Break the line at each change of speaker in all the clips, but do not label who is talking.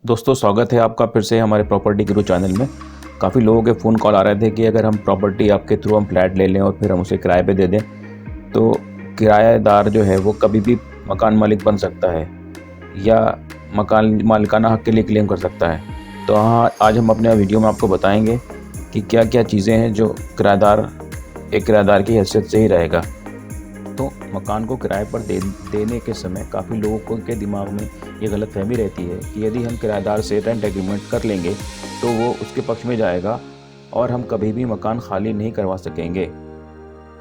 दोस्तों स्वागत है आपका फिर से हमारे प्रॉपर्टी गुरु चैनल में। काफ़ी लोगों के फ़ोन कॉल आ रहे थे कि अगर हम प्रॉपर्टी आपके थ्रू हम फ्लैट ले लें और फिर हम उसे किराए पे दे दें तो किराएदार जो है वो कभी भी मकान मालिक बन सकता है या मकान मालिकाना हक़ के लिए क्लेम कर सकता है। तो हाँ, आज हम अपने वीडियो में आपको बताएंगे कि क्या क्या चीज़ें हैं जो एक किराएदार की हैसियत से ही रहेगा। तो मकान को किराए पर देने के समय काफ़ी लोगों के दिमाग में ये गलतफहमी रहती है कि यदि हम किराएदार से रेंट एग्रीमेंट कर लेंगे तो वो उसके पक्ष में जाएगा और हम कभी भी मकान खाली नहीं करवा सकेंगे,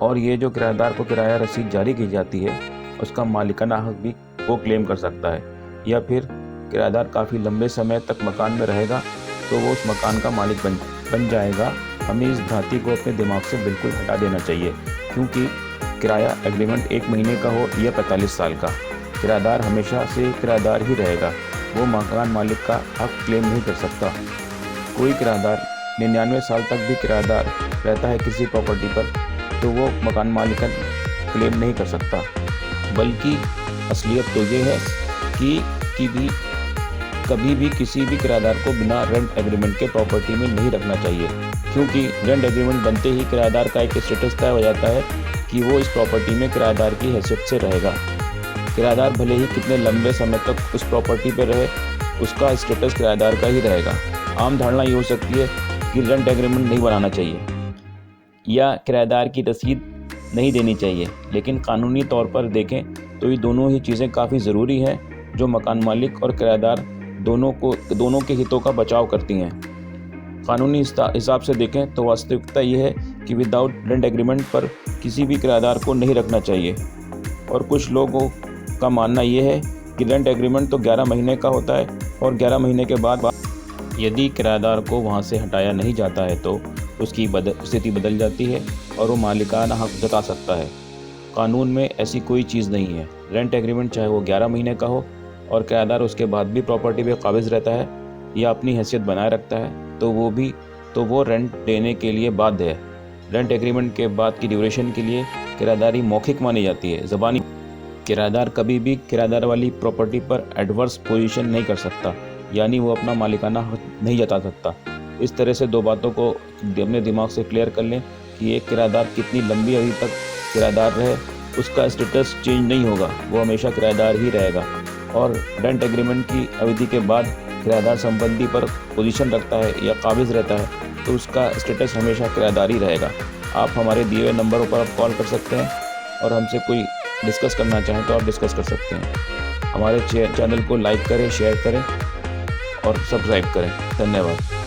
और ये जो किराएदार को किराया रसीद जारी की जाती है उसका मालिकाना हक भी वो क्लेम कर सकता है, या फिर किराएदार काफ़ी लंबे समय तक मकान में रहेगा तो वो उस मकान का मालिक बन जाएगा। हमें इस भ्रांति को अपने दिमाग से बिल्कुल हटा देना चाहिए, क्योंकि किराया एग्रीमेंट 1 महीने का हो या 45 साल का, किराएदार हमेशा से किराएदार ही रहेगा। वो मकान मालिक का हक क्लेम नहीं कर सकता। कोई किराएदार 99 साल तक भी किराएदार रहता है किसी प्रॉपर्टी पर तो वो मकान मालिक क्लेम नहीं कर सकता। बल्कि असलियत तो ये है कि कभी भी किसी भी किराएदार को बिना रेंट एग्रीमेंट के प्रॉपर्टी में नहीं रखना चाहिए, क्योंकि रेंट एग्रीमेंट बनते ही किराएदार का एक स्टेटस तय हो जाता है कि वो इस प्रॉपर्टी में किराएदार की हैसियत से रहेगा। किराएदार भले ही कितने लंबे समय तक उस प्रॉपर्टी पर रहे, उसका स्टेटस किराएदार का ही रहेगा। आम धारणा ये हो सकती है कि रेंट एग्रीमेंट नहीं बनाना चाहिए या किराएदार की रसीद नहीं देनी चाहिए, लेकिन कानूनी तौर पर देखें तो ये दोनों ही चीज़ें काफ़ी ज़रूरी हैं जो मकान मालिक और किराएदार दोनों के हितों का बचाव करती हैं। कानूनी हिसाब से देखें तो वास्तविकता ये है कि विदाउट रेंट एग्रीमेंट पर किसी भी किराएदार को नहीं रखना चाहिए, और कुछ लोगों का मानना ये है कि रेंट एग्रीमेंट तो 11 महीने का होता है और 11 महीने के बाद यदि किराएदार को वहाँ से हटाया नहीं जाता है तो उसकी स्थिति बदल जाती है और वो मालिकाना हक जता सकता है। कानून में ऐसी कोई चीज़ नहीं है। रेंट एग्रीमेंट चाहे वो 11 महीने का हो और किराएदार उसके बाद भी प्रॉपर्टी पे काबिज रहता है या अपनी हैसियत बनाए रखता है तो वो रेंट देने के लिए बाध्य है। रेंट एग्रीमेंट के बाद की ड्यूरेशन के लिए किराएदारी मौखिक मानी जाती है, ज़बानी। किराएदार कभी भी किराएदार वाली प्रॉपर्टी पर एडवर्स पोजीशन नहीं कर सकता, यानी वो अपना मालिकाना हक नहीं जता सकता। इस तरह से दो बातों को अपने दिमाग से क्लियर कर लें कि एक किराएदार कितनी लंबी अवधि तक किराएदार रहे, उसका स्टेटस चेंज नहीं होगा, वो हमेशा किराएदार ही रहेगा। और रेंट एग्रीमेंट की अवधि के बाद किराएदार संपत्ति पर पोजीशन रखता है या काबिज रहता है तो उसका स्टेटस हमेशा किराएदार ही रहेगा। आप हमारे दिए हुए नंबरों पर आप कॉल कर सकते हैं और हमसे कोई डिस्कस करना चाहें तो आप डिस्कस कर सकते हैं। हमारे चैनल को लाइक करें, शेयर करें और सब्सक्राइब करें। धन्यवाद।